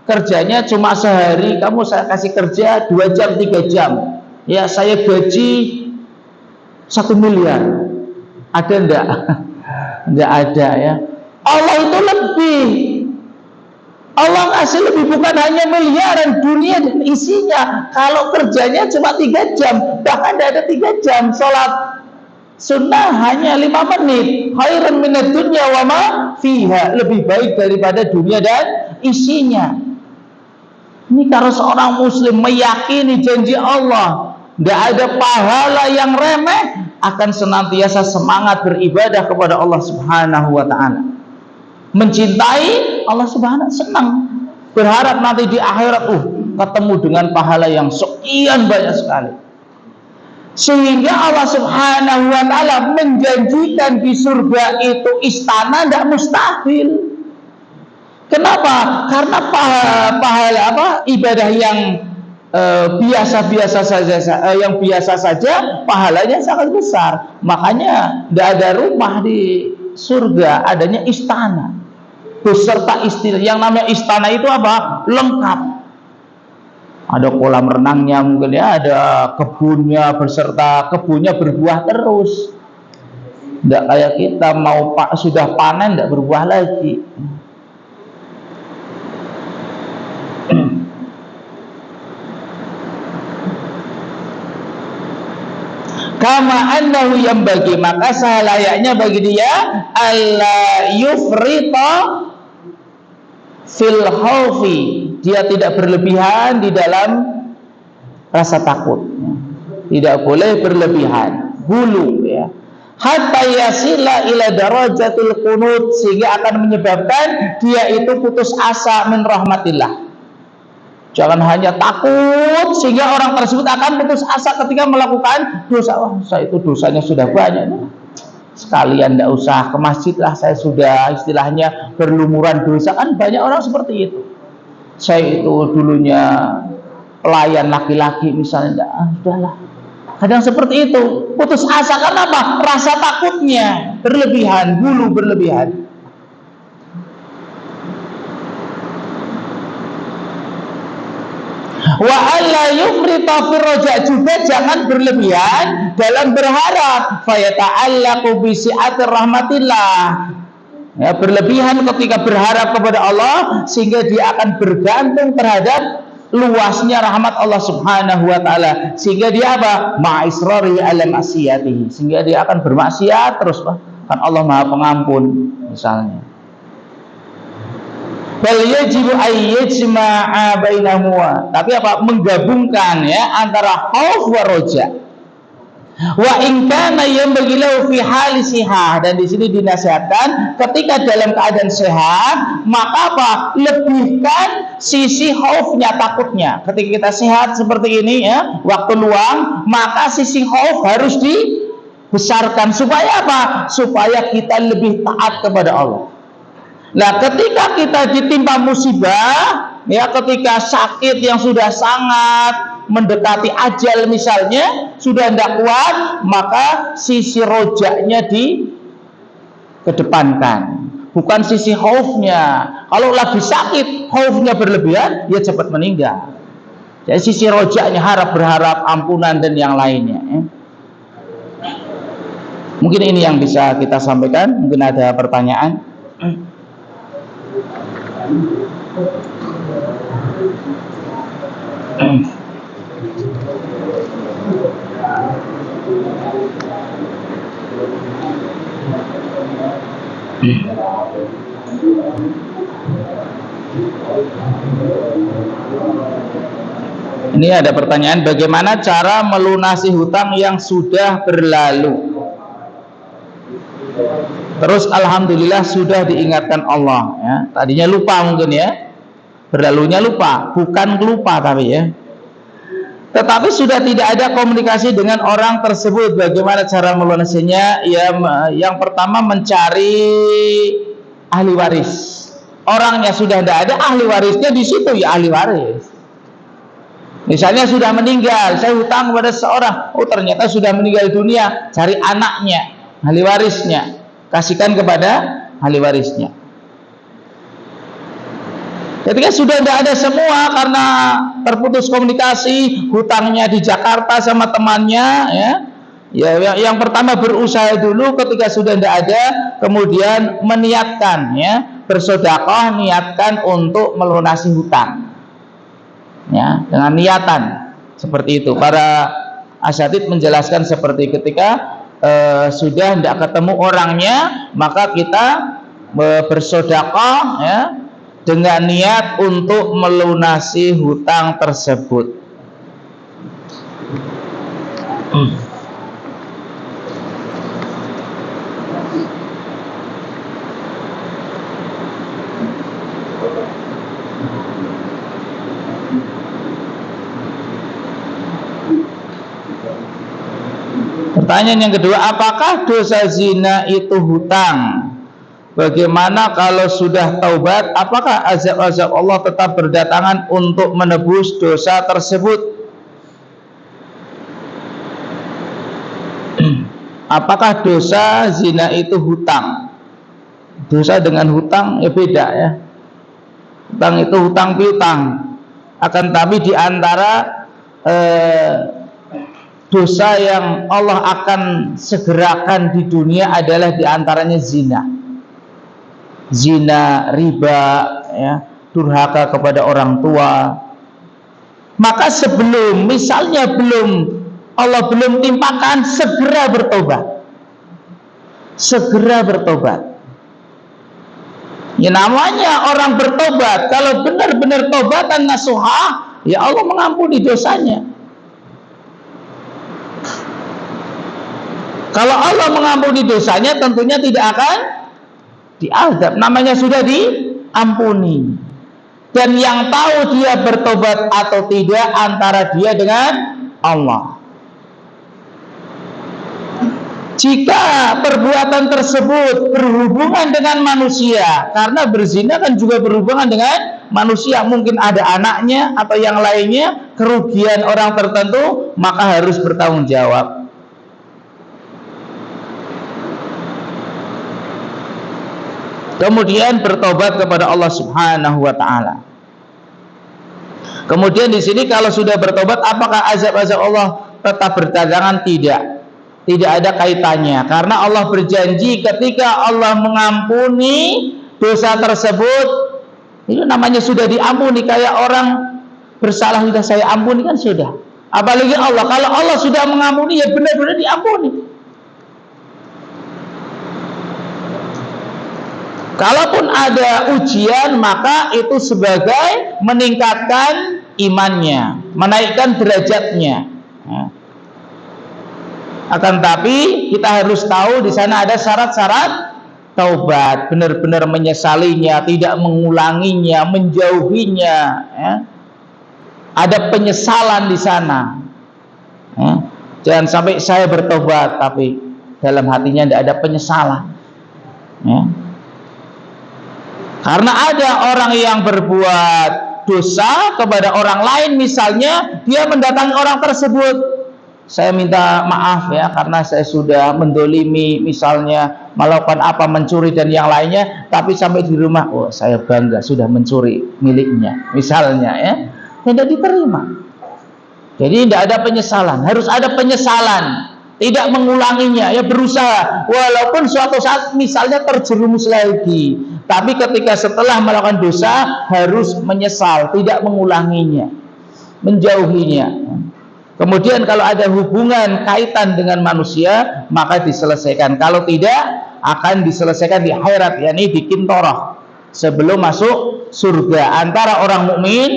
kerjanya cuma sehari, kamu saya kasih kerja 2 jam 3 jam. Ya, saya gaji 1 miliar. Ada enggak? Enggak ada ya. Allah itu lebih. Allah ngasih lebih, bukan hanya miliaran, dunia dan isinya. Kalau kerjanya cuma 3 jam, bahkan tidak ada 3 jam. Sholat sunnah hanya 5 menit. Khairan minad dunya wa ma fiha, lebih baik daripada dunia dan isinya. Ini kalau seorang muslim meyakini janji Allah, tidak ada pahala yang remeh, akan senantiasa semangat beribadah kepada Allah Subhanahu wa taala. Mencintai Allah Subhanahu, senang, berharap nanti di akhirat ketemu dengan pahala yang sekian banyak sekali. Sehingga Allah Subhanahu wa taala menjanjikan di surga itu istana tidak mustahil. Kenapa? Karena pahala ibadah yang biasa-biasa saja, yang biasa saja pahalanya sangat besar. Makanya tidak ada rumah di surga, adanya istana beserta istana. Yang namanya istana itu apa? Lengkap. Ada kolam renangnya mungkin ya, ada kebunnya beserta kebunnya berbuah terus. Tidak kayak kita mau sudah panen tidak berbuah lagi. Kama annahu yang bagi, maka selayaknya bagi dia alla yufrita fil khaufi, dia tidak berlebihan di dalam rasa takut, tidak boleh berlebihan, hulu ya, hatta yasila ila darajatil qunut, sehingga akan menyebabkan dia itu putus asa min rahmatillah. Jangan hanya takut sehingga orang tersebut akan putus asa ketika melakukan dosa. Saya itu dosanya sudah banyak, sekalian tidak usah ke masjid lah, saya sudah istilahnya berlumuran dosa. Kan banyak orang seperti itu. Saya itu dulunya pelayan laki-laki misalnya, sudahlah. Kadang seperti itu, putus asa karena apa? Rasa takutnya berlebihan, hulu berlebihan. Wa alla yufrita fir raja, juga jangan berlebihan dalam berharap, fa yata'allaqu bi si'atir rahmatillah. Ya, berlebihan ketika berharap kepada Allah sehingga dia akan bergantung terhadap luasnya rahmat Allah Subhanahu wa taala, sehingga dia apa? Ma'israri ala ma'siyatihi, sehingga dia akan bermaksiat terus, kan Allah Maha Pengampun misalnya. Bal yajibu ayyajma'a bainahuma, tapi apa? Menggabungkan ya antara khauf wa roja. Wa in kana yanbaghi lahu fi hali sihah, dan di sini dinasihatkan ketika dalam keadaan sehat, maka apa? Lebihkan sisi khaufnya, takutnya. Ketika kita sehat seperti ini ya, waktu luang, maka sisi khauf harus dibesarkan supaya apa? Supaya kita lebih taat kepada Allah. Nah, ketika kita ditimpa musibah, ya, ketika sakit yang sudah sangat mendekati ajal misalnya, sudah tidak kuat, maka sisi rojaknya dikedepankan, bukan sisi khaufnya. Kalau lagi sakit, khaufnya berlebihan, dia cepat meninggal. Jadi sisi rojaknya berharap ampunan dan yang lainnya. Ya. Mungkin ini yang bisa kita sampaikan. Mungkin ada pertanyaan. Ini ada pertanyaan, bagaimana cara melunasi hutang yang sudah berlalu? Terus alhamdulillah sudah diingatkan Allah ya. Tadinya lupa mungkin ya. Berlalunya lupa, bukan lupa tapi ya. Tetapi sudah tidak ada komunikasi dengan orang tersebut. Bagaimana cara melunasinya? Ya, yang pertama mencari ahli waris. Orangnya sudah tidak ada, ahli warisnya di situ ya ahli waris. Misalnya sudah meninggal, saya hutang kepada seorang, oh ternyata sudah meninggal dunia, cari anaknya, ahli warisnya, kasihkan kepada ahli warisnya. Ketika sudah tidak ada semua karena terputus komunikasi, hutangnya di Jakarta sama temannya, ya yang pertama berusaha dulu. Ketika sudah tidak ada, kemudian meniatkan, ya, bersedekah, niatkan untuk melunasi hutang, ya, dengan niatan seperti itu. Para asatidz menjelaskan seperti ketika sudah tidak ketemu orangnya, maka kita bersedekah, ya, dengan niat untuk melunasi hutang tersebut. Pertanyaan yang kedua, apakah dosa zina itu hutang? Bagaimana kalau sudah taubat, apakah azab-azab Allah tetap berdatangan untuk menebus dosa tersebut? Apakah dosa zina itu hutang? Dosa dengan hutang ya beda ya. Hutang itu hutang piutang. Akan tapi di antara dosa yang Allah akan segerakan di dunia adalah di antaranya zina. Zina, riba, ya, durhaka kepada orang tua. Maka sebelum, misalnya Allah belum timpakan, segera bertobat. Segera bertobat. Ya namanya orang bertobat, kalau benar-benar tobatan nasuhah, ya Allah mengampuni dosanya. Kalau Allah mengampuni dosanya, tentunya tidak akan diazab, namanya sudah diampuni. Dan yang tahu dia bertobat atau tidak antara dia dengan Allah. Jika perbuatan tersebut berhubungan dengan manusia, karena berzina kan juga berhubungan dengan manusia, mungkin ada anaknya atau yang lainnya, kerugian orang tertentu, maka harus bertanggung jawab. Kemudian bertobat kepada Allah Subhanahu wa taala. Kemudian di sini kalau sudah bertobat, apakah azab-azab Allah tetap berdatangan? Tidak. Tidak ada kaitannya, karena Allah berjanji ketika Allah mengampuni dosa tersebut, itu namanya sudah diampuni. Kayak orang bersalah sudah saya ampuni kan sudah. Apalagi Allah, kalau Allah sudah mengampuni ya benar-benar diampuni. Kalaupun ada ujian, maka itu sebagai meningkatkan imannya, menaikkan derajatnya. Akan tapi kita harus tahu di sana ada syarat-syarat taubat, benar-benar menyesalinya, tidak mengulanginya, menjauhinya. Ada penyesalan di sana. Jangan sampai saya bertobat tapi dalam hatinya tidak ada penyesalan. Karena ada orang yang berbuat dosa kepada orang lain, misalnya dia mendatangi orang tersebut, saya minta maaf ya karena saya sudah mendolimi, misalnya melakukan apa, mencuri dan yang lainnya, tapi sampai di rumah, oh saya bangga sudah mencuri miliknya, misalnya ya, tidak diterima. Jadi tidak ada penyesalan, harus ada penyesalan, tidak mengulanginya, ya berusaha, walaupun suatu saat misalnya terjerumus lagi, tapi ketika setelah melakukan dosa harus menyesal, tidak mengulanginya, menjauhinya. Kemudian kalau ada hubungan kaitan dengan manusia, maka diselesaikan. Kalau tidak, akan diselesaikan di akhirat, yakni di kintorah sebelum masuk surga. Antara orang mukmin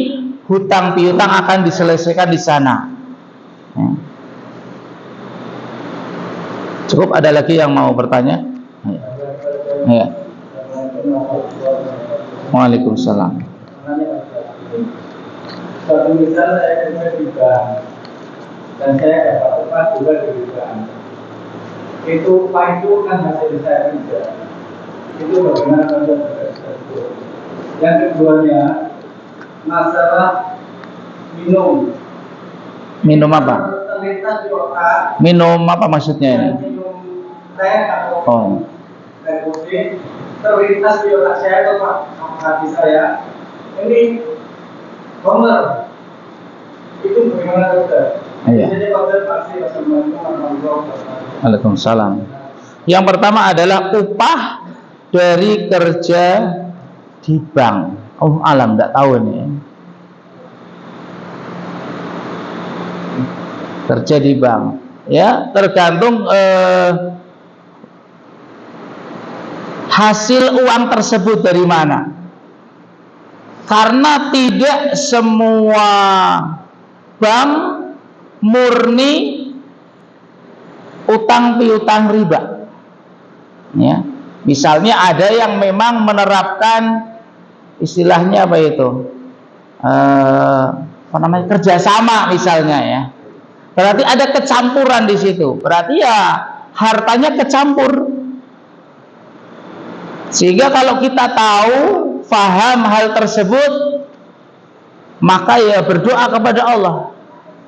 hutang piutang akan diselesaikan di sana. Cukup, ada lagi yang mau bertanya? Ya. Waalaikumsalam. Suatu misal saya kerja di bank dan saya dapat upah juga di bank. Itu upah itu kan hasil saya kerja. Itu bagaimana kalau tersebut. Yang keduanya masalah minum. Minum apa? Terlintas di otak. Minum apa maksudnya ini? Minum teh Oh. atau teh putih terlintas di otak saya atau hati saya. Ini Homer, itu bagaimana dokter? Iya. Jadi dokter pasti Assalamualaikum warahmatullahi wabarakatuh. Waalaikumsalam. Yang pertama adalah upah dari kerja di bank. Oh alam, tidak tahu ini. Kerja di bank, ya tergantung hasil uang tersebut dari mana. Karena tidak semua bank murni utang piutang riba. Ya, misalnya ada yang memang menerapkan istilahnya apa itu, apa namanya, kerjasama misalnya ya. Berarti ada kecampuran di situ. Berarti ya hartanya kecampur. Sehingga kalau kita tahu, faham hal tersebut, maka ya berdoa kepada Allah,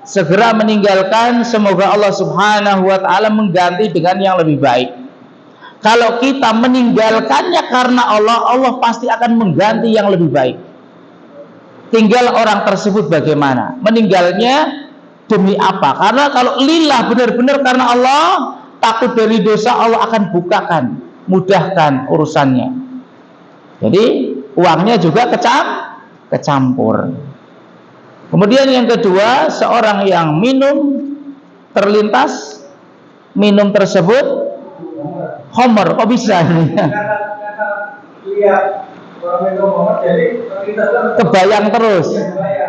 segera meninggalkan, semoga Allah Subhanahu wa ta'ala mengganti dengan yang lebih baik. Kalau kita meninggalkannya karena Allah, Allah pasti akan mengganti yang lebih baik. Tinggal orang tersebut bagaimana meninggalnya, demi apa. Karena kalau lillah, benar-benar karena Allah, takut dari dosa, Allah akan bukakan, mudahkan urusannya. Jadi uangnya juga kecampur. Kemudian yang kedua, seorang yang minum terlintas, minum tersebut homer, kok bisa? Kebayang terus.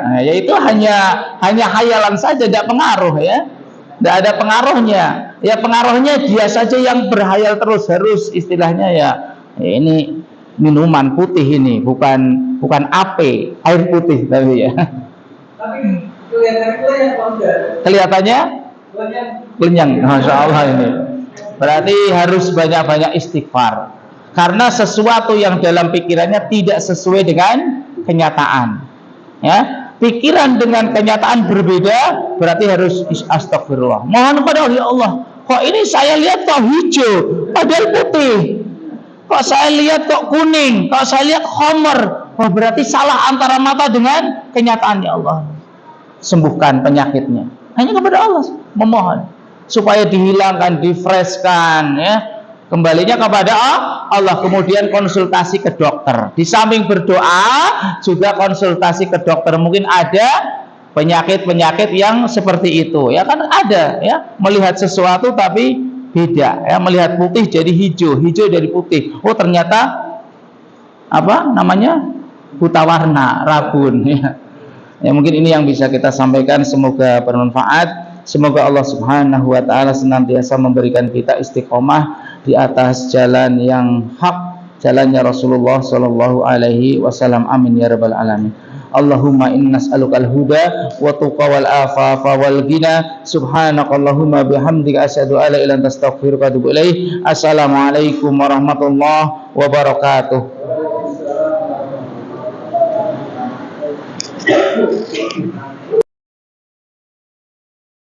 Nah, yaitu hanya hayalan saja, tidak pengaruh ya. Tidak ada pengaruhnya. Ya pengaruhnya dia saja yang berhayal terus, harus istilahnya ya ini minuman putih ini, bukan ape, air putih tapi ya. Tapi kelihatannya lenyang. Masya Allah ini. Berarti harus banyak-banyak istighfar. Karena sesuatu yang dalam pikirannya tidak sesuai dengan kenyataan. Ya, pikiran dengan kenyataan berbeda, berarti harus astagfirullah. Mohon kepada Allah, kok ini saya lihat kok hijau, padahal putih. Kok saya lihat kok kuning, kok saya lihat homer. Oh, berarti salah antara mata dengan kenyataan. Ya Allah, sembuhkan penyakitnya. Hanya kepada Allah memohon supaya dihilangkan, difreshkan ya. Kembalinya kepada Allah. Kemudian konsultasi ke dokter. Di samping berdoa juga konsultasi ke dokter. Mungkin ada penyakit-penyakit yang seperti itu. Ya kan ada ya, melihat sesuatu tapi beda ya, melihat putih jadi hijau, hijau jadi putih. Oh ternyata apa namanya? Buta warna, rabun ya. Ya mungkin ini yang bisa kita sampaikan, semoga bermanfaat. Semoga Allah Subhanahu wa ta'ala senantiasa memberikan kita istiqomah di atas jalan yang hak, jalannya Rasulullah sallallahu alaihi wasallam. Amin ya rabbal alamin. Allahumma inna nas'alukal huda wa tuqa wal afafa wal ghina. Subhanakallahumma bihamdika asyhadu an la ilaha illa anta astaghfiruka wa atubu ilaik. Assalamualaikum warahmatullahi wabarakatuh.